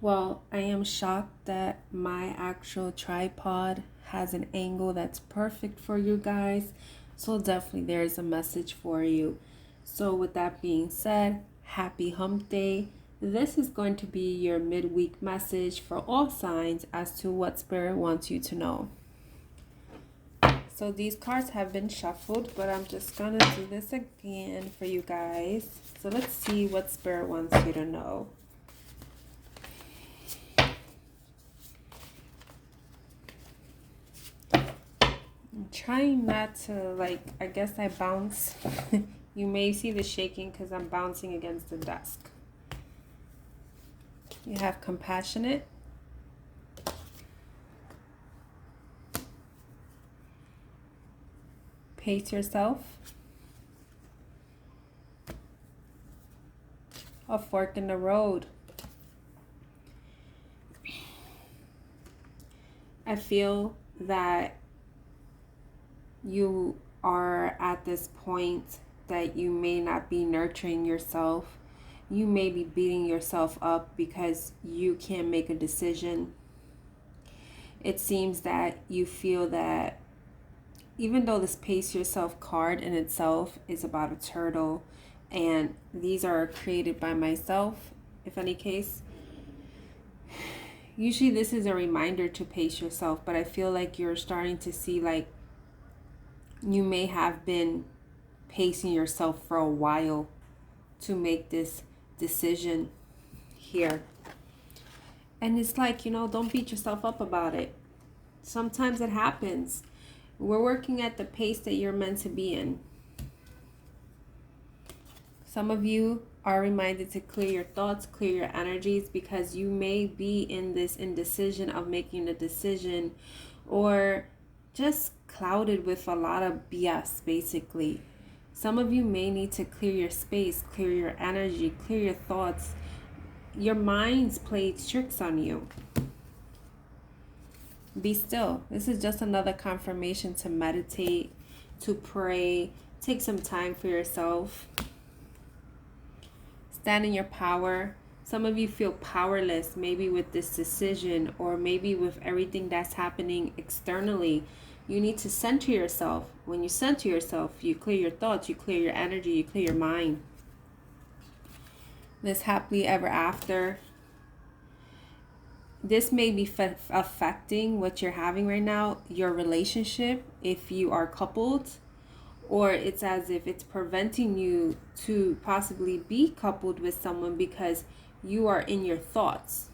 Well, I am shocked that my actual tripod has an angle that's perfect for you guys. So definitely there's a message for you. So with that being said, happy hump day. This is going to be your midweek message for all signs as to what Spirit wants you to know. So these cards have been shuffled, but I'm just going to do this again for you guys. So let's see what Spirit wants you to know. I'm trying not to, I guess I bounce. You may see the shaking because I'm bouncing against the desk. You have compassionate. Pace yourself. A fork in the road. I feel that you are at this point that you may not be nurturing yourself. You may be beating yourself up because you can't make a decision. It seems that you feel that even though this pace yourself card in itself is about a turtle, and these are created by myself, if any case, usually this is a reminder to pace yourself, but I feel like you're starting to see you may have been pacing yourself for a while to make this decision here. And it's don't beat yourself up about it. Sometimes it happens. We're working at the pace that you're meant to be in. Some of you are reminded to clear your thoughts, clear your energies, because you may be in this indecision of making a decision, or just clouded with a lot of BS, basically. Some of you may need to clear your space, clear your energy, clear your thoughts. Your mind's played tricks on you. Be still. This is just another confirmation to meditate, to pray, take some time for yourself. Stand in your power. Some of you feel powerless, maybe with this decision, or maybe with everything that's happening externally. You need to center yourself. When you center yourself, you clear your thoughts, you clear your energy, you clear your mind. This happily ever after. This may be affecting what you're having right now, your relationship, if you are coupled, or it's as if it's preventing you to possibly be coupled with someone because you are in your thoughts.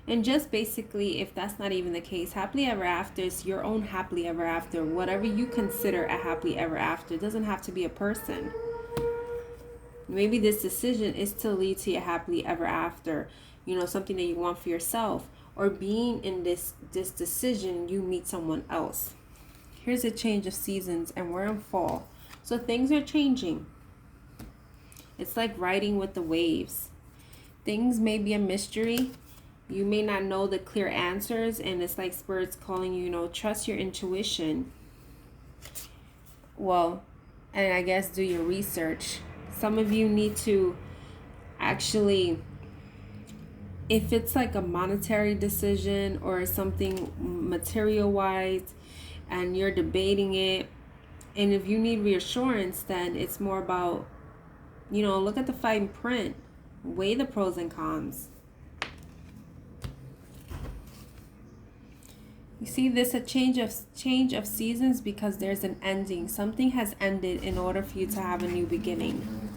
And just basically, if that's not even the case, happily ever after is your own happily ever after. Whatever you consider a happily ever after, it doesn't have to be a person. Maybe this decision is to lead to a happily ever after, something that you want for yourself, or being in this decision, you meet someone else. Here's a change of seasons, and we're in fall. So things are changing. It's like riding with the waves. Things may be a mystery. You may not know the clear answers, and it's like Spirit's calling you, trust your intuition. Well, and I guess do your research. Some of you need to actually, if it's like a monetary decision or something material-wise, and you're debating it, and if you need reassurance, then it's more about, look at the fine print, weigh the pros and cons. You see this, a change of seasons, because there's an ending. Something has ended in order for you to have a new beginning.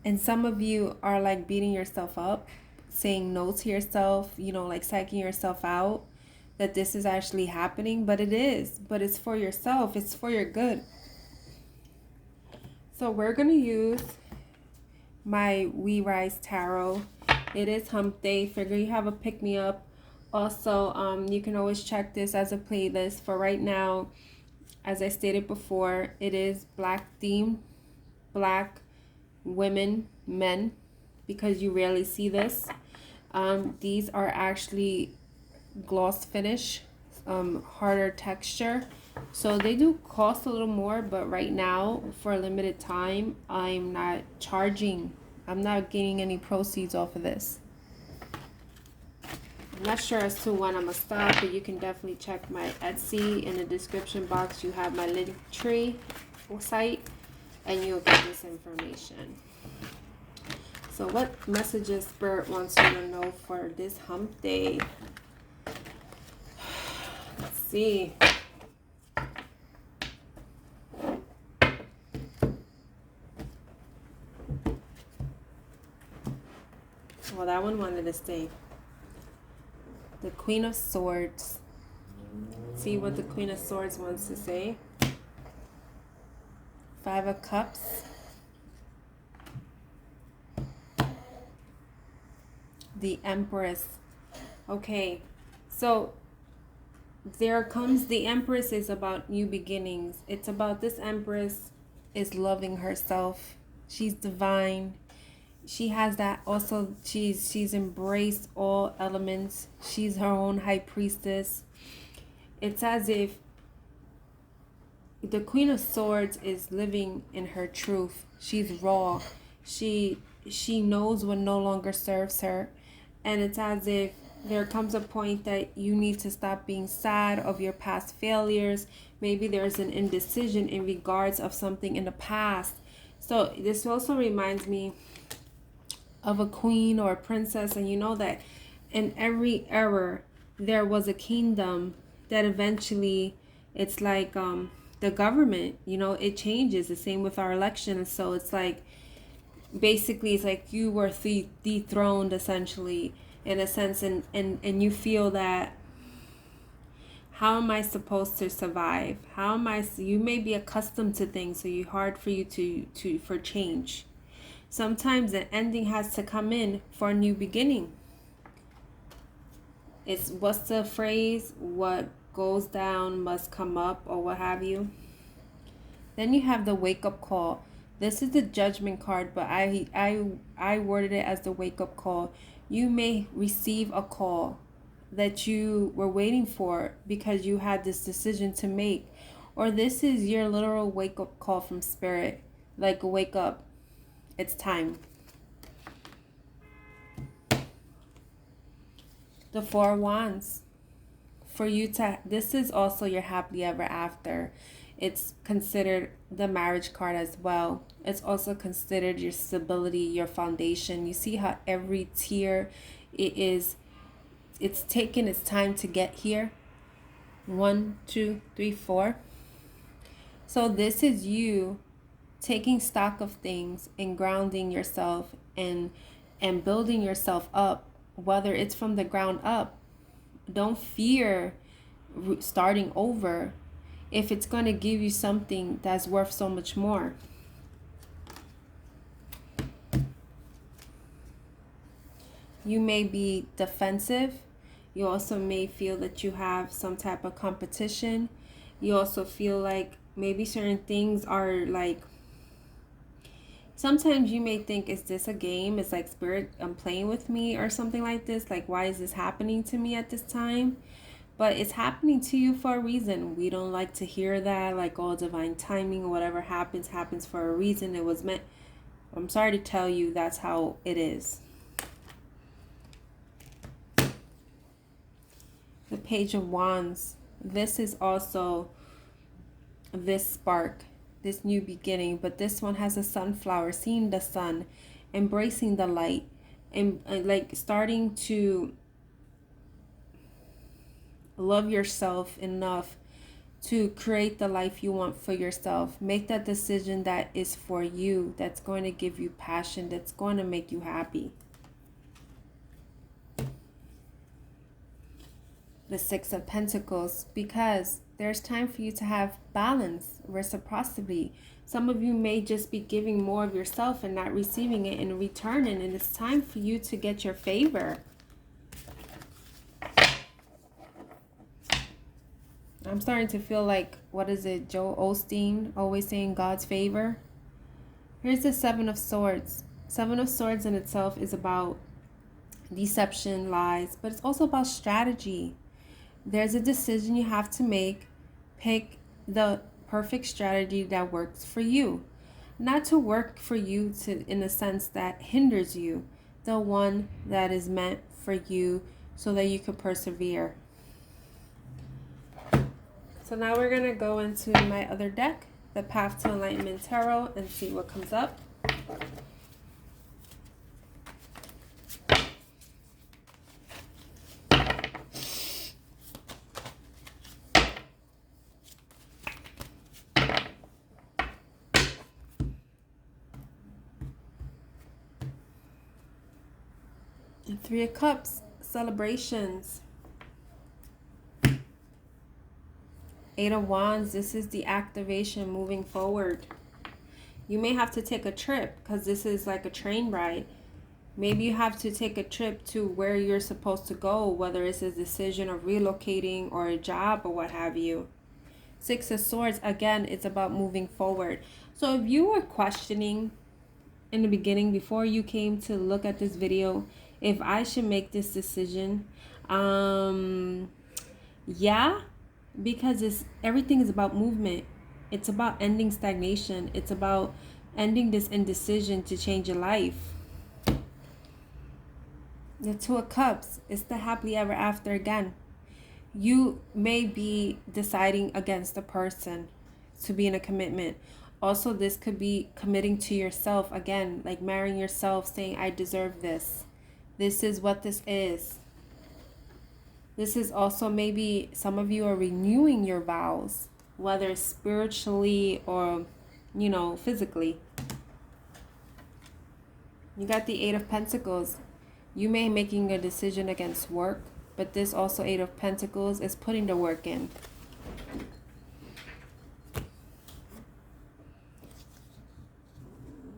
And some of you are beating yourself up, saying no to yourself, psyching yourself out that this is actually happening, but it is. But it's for yourself. It's for your good. So we're going to use my We Rise Tarot. It is hump day. Figure you have a pick-me-up. Also, you can always check this as a playlist. For right now, as I stated before, it is black themed. Black women, men, because you rarely see this. These are actually gloss finish, harder texture. So they do cost a little more, but right now, for a limited time, I'm not charging. I'm not getting any proceeds off of this. I'm not sure as to when I'm going to stop, but you can definitely check my Etsy. In the description box, you have my Linktree site, and you'll get this information. So what messages Spirit wants you to know for this hump day? Let's see. Well, that one wanted to stay. The Queen of Swords. See what the Queen of Swords wants to say. Five of Cups. The Empress. Okay, so there comes the Empress is about new beginnings. It's about this Empress is loving herself. She's divine. She has that also. She's embraced all elements. She's her own high priestess. It's as if the Queen of Swords is living in her truth. She's raw. She knows what no longer serves her. And it's as if there comes a point that you need to stop being sad of your past failures. Maybe there's an indecision in regards of something in the past. So this also reminds me of a queen or a princess. And you know that in every era, there was a kingdom that eventually, it's like the government, you know, it changes. The same with our elections. So it's like, basically, it's like you were dethroned essentially, in a sense, and you feel that, how am I supposed to survive? How am I? You may be accustomed to things, so it's hard for you to for change. Sometimes an ending has to come in for a new beginning. It's, what's the phrase? What goes down must come up, or what have you. Then you have the wake up call. This is the Judgment card, but I worded it as the wake up call. You may receive a call that you were waiting for because you had this decision to make, or this is your literal wake up call from Spirit. Like, wake up, it's time. The Four of Wands. For you to, this is also your happily ever after. It's considered the marriage card as well. It's also considered your stability, your foundation. You see how every tier it's taken its time to get here. 1, 2, 3, 4. So this is you taking stock of things and grounding yourself and building yourself up, whether it's from the ground up. Don't fear starting over if it's going to give you something that's worth so much more. You may be defensive. You also may feel that you have some type of competition. You also feel like maybe certain things are like, sometimes you may think, is this a game? It's like Spirit playing with me or something like this. Like, why is this happening to me at this time? But it's happening to you for a reason. We don't like to hear that, like, all divine timing, whatever happens for a reason. It was meant. I'm sorry to tell you, that's how it is. The Page of Wands. This is also this spark, this new beginning, but this one has a sunflower, seeing the sun, embracing the light, and like starting to love yourself enough to create the life you want for yourself. Make that decision that is for you, that's going to give you passion, that's going to make you happy. The Six of Pentacles, because there's time for you to have balance, reciprocity. Some of you may just be giving more of yourself and not receiving it in return, and it's time for you to get your favor. I'm starting to feel like, what is it, Joel Osteen always saying God's favor? Here's the Seven of Swords. Seven of Swords in itself is about deception, lies, but it's also about strategy. There's a decision you have to make. Pick the perfect strategy that works for you. Not to work for you to in a sense that hinders you. The one that is meant for you so that you could persevere. So now we're going to go into my other deck, the Path to Enlightenment Tarot, and see what comes up. And Three of Cups, celebrations. Eight of Wands, this is the activation moving forward. You may have to take a trip because this is like a train ride. Maybe you have to take a trip to where you're supposed to go, whether it's a decision of relocating or a job or what have you. Six of Swords, again, it's about moving forward. So if you were questioning in the beginning, before you came to look at this video, if I should make this decision, yeah, because everything is about movement. It's about ending stagnation. It's about ending this indecision to change your life. The Two of Cups, it's the happily ever after again. You may be deciding against a person to be in a commitment. Also, this could be committing to yourself again, like marrying yourself, saying, I deserve this. This is what this is. This is also maybe some of you are renewing your vows, whether spiritually or, physically. You got the Eight of Pentacles. You may be making a decision against work, but this also Eight of Pentacles is putting the work in.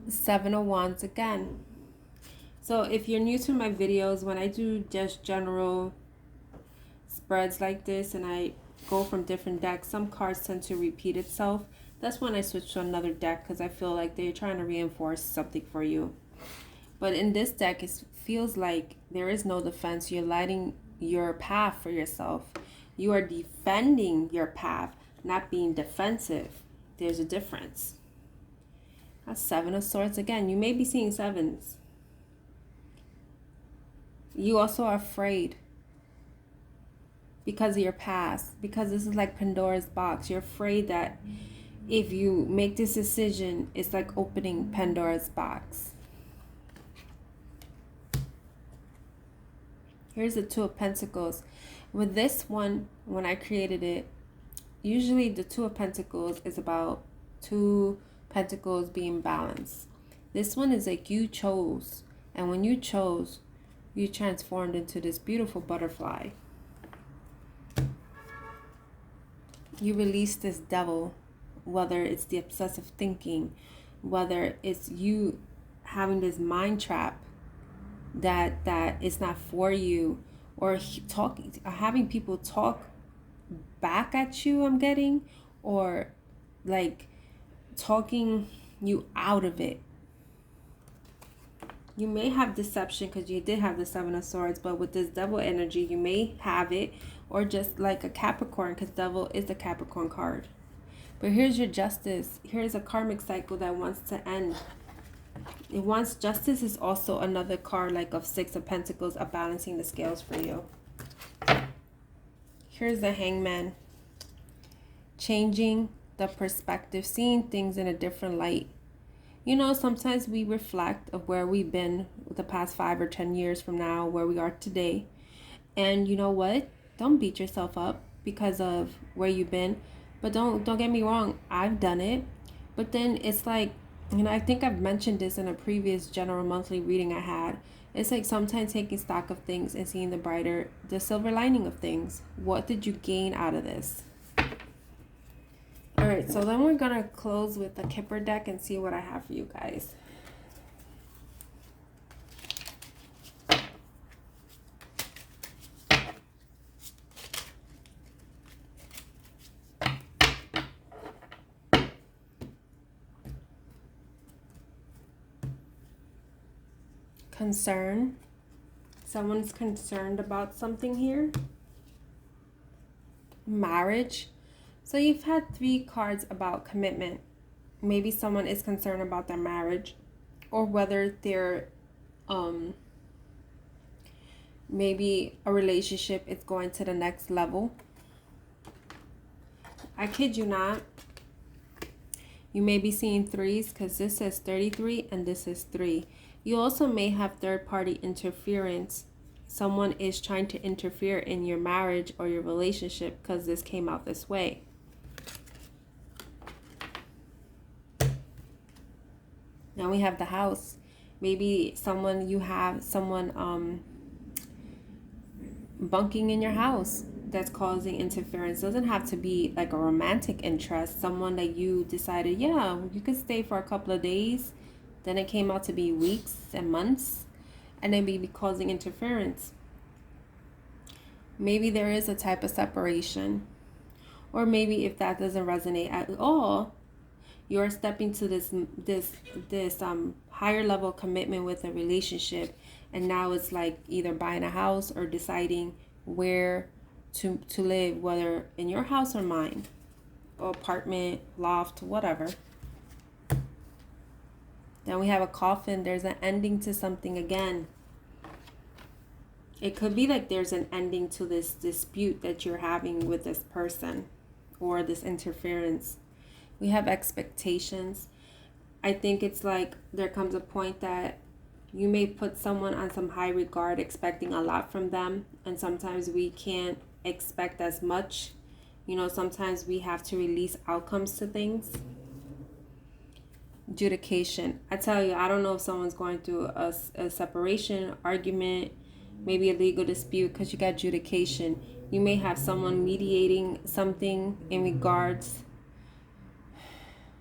Seven of Wands again. So if you're new to my videos, when I do just general spreads like this and I go from different decks, some cards tend to repeat itself. That's when I switch to another deck because I feel like they're trying to reinforce something for you. But in this deck, it feels like there is no defense. You're lighting your path for yourself. You are defending your path, not being defensive. There's a difference. That's Seven of Swords again. You may be seeing sevens. You also are afraid because of your past, because this is like Pandora's box. You're afraid that if you make this decision, it's like opening Pandora's box. Here's the Two of Pentacles. With this one, when I created it, usually the Two of Pentacles is about two pentacles being balanced. This one is like you chose, and when you chose, you transformed into this beautiful butterfly. You release this devil, whether it's the obsessive thinking, whether it's you having this mind trap that it's not for you, or having people talk back at you, I'm getting, or like talking you out of it. You may have deception because you did have the Seven of Swords, but with this devil energy, you may have it, or just like a Capricorn, because devil is the Capricorn card. But here's your Justice. Here's a karmic cycle that wants to end. It wants justice is also another card like of Six of Pentacles, of balancing the scales for you. Here's the Hangman. Changing the perspective, seeing things in a different light. Sometimes we reflect of where we've been the past 5 or 10 years from now, where we are today. And you know what? Don't beat yourself up because of where you've been. But don't get me wrong, I've done it. But then it's like, I think I've mentioned this in a previous general monthly reading I had. It's like sometimes taking stock of things and seeing the silver lining of things. What did you gain out of this? Alright, so then we're going to close with the Kipper deck and see what I have for you guys. Concern. Someone's concerned about something here. Marriage. So you've had 3 cards about commitment. Maybe someone is concerned about their marriage, or whether they're maybe a relationship is going to the next level. I kid you not. You may be seeing 3s because this says 33 and this is 3. You also may have third-party interference. Someone is trying to interfere in your marriage or your relationship because this came out this way. Now we have the House. Maybe you have someone bunking in your house that's causing interference. Doesn't have to be like a romantic interest. Someone that you decided, yeah, you could stay for a couple of days. Then it came out to be weeks and months, and then be causing interference. Maybe there is a type of separation, or maybe if that doesn't resonate at all, you're stepping to this higher level commitment with a relationship, and now it's like either buying a house or deciding where to live, whether in your house or mine, or apartment, loft, whatever. Then we have a coffin. There's an ending to something again. It could be like there's an ending to this dispute that you're having with this person, or this interference. We have expectations. I think it's like there comes a point that you may put someone on some high regard, expecting a lot from them, and sometimes we can't expect as much. You know, sometimes we have to release outcomes to things. Adjudication. I tell you, I don't know if someone's going through a separation, argument, maybe a legal dispute, because you got adjudication. You may have someone mediating something in regards.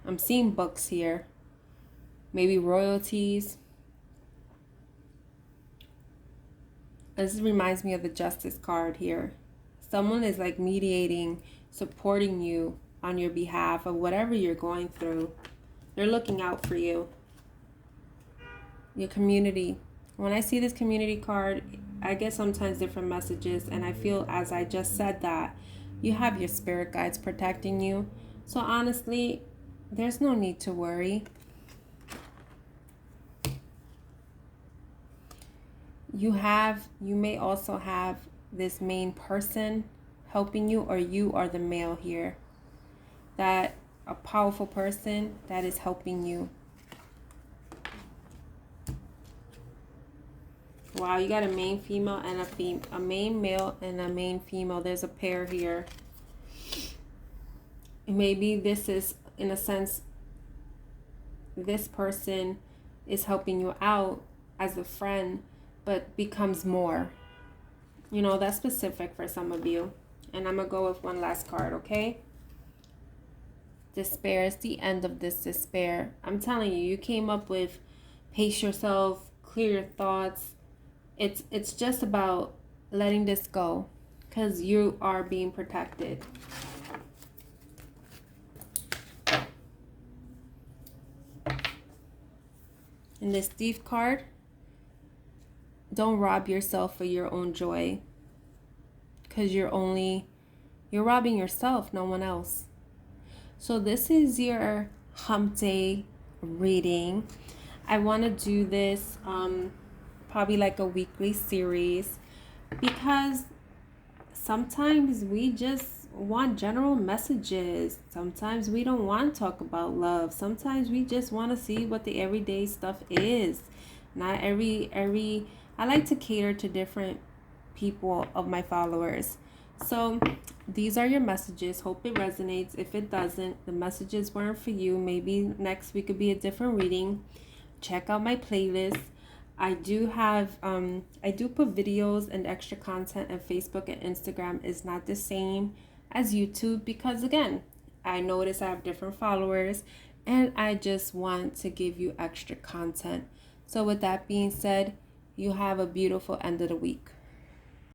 I'm seeing books here. Maybe royalties. This reminds me of the Justice card here. Someone is like mediating, supporting you on your behalf of whatever you're going through. They're looking out for you. Your community. When I see this community card, I get sometimes different messages, and I feel, as I just said, that you have your spirit guides protecting you. So honestly, there's no need to worry. You may also have this main person helping you, or you are the male here. That a powerful person that is helping you. Wow, you got a main female and a main male and a main female. There's a pair here. Maybe this is, in a sense, this person is helping you out as a friend, but becomes more. You know, that's specific for some of you. And I'm going to go with one last card, okay? Despair is the end of this despair. I'm telling you, you came up with pace yourself, clear your thoughts. It's just about letting this go, because you are being protected. In this Thief card, don't rob yourself of your own joy, because you're robbing yourself, no one else. So this is your Humpday reading. I want to do this probably like a weekly series, because sometimes we just want general messages. Sometimes we don't want to talk about love. Sometimes we just want to see what the everyday stuff is. Not every I like to cater to different people of my followers. So these are your messages. Hope it resonates. If it doesn't, the messages weren't for you. Maybe next week could be a different reading. Check out my playlist. I do put videos and extra content, and Facebook and Instagram is not the same as YouTube, because again, I notice I have different followers, and I just want to give you extra content. So with that being said, you have a beautiful end of the week.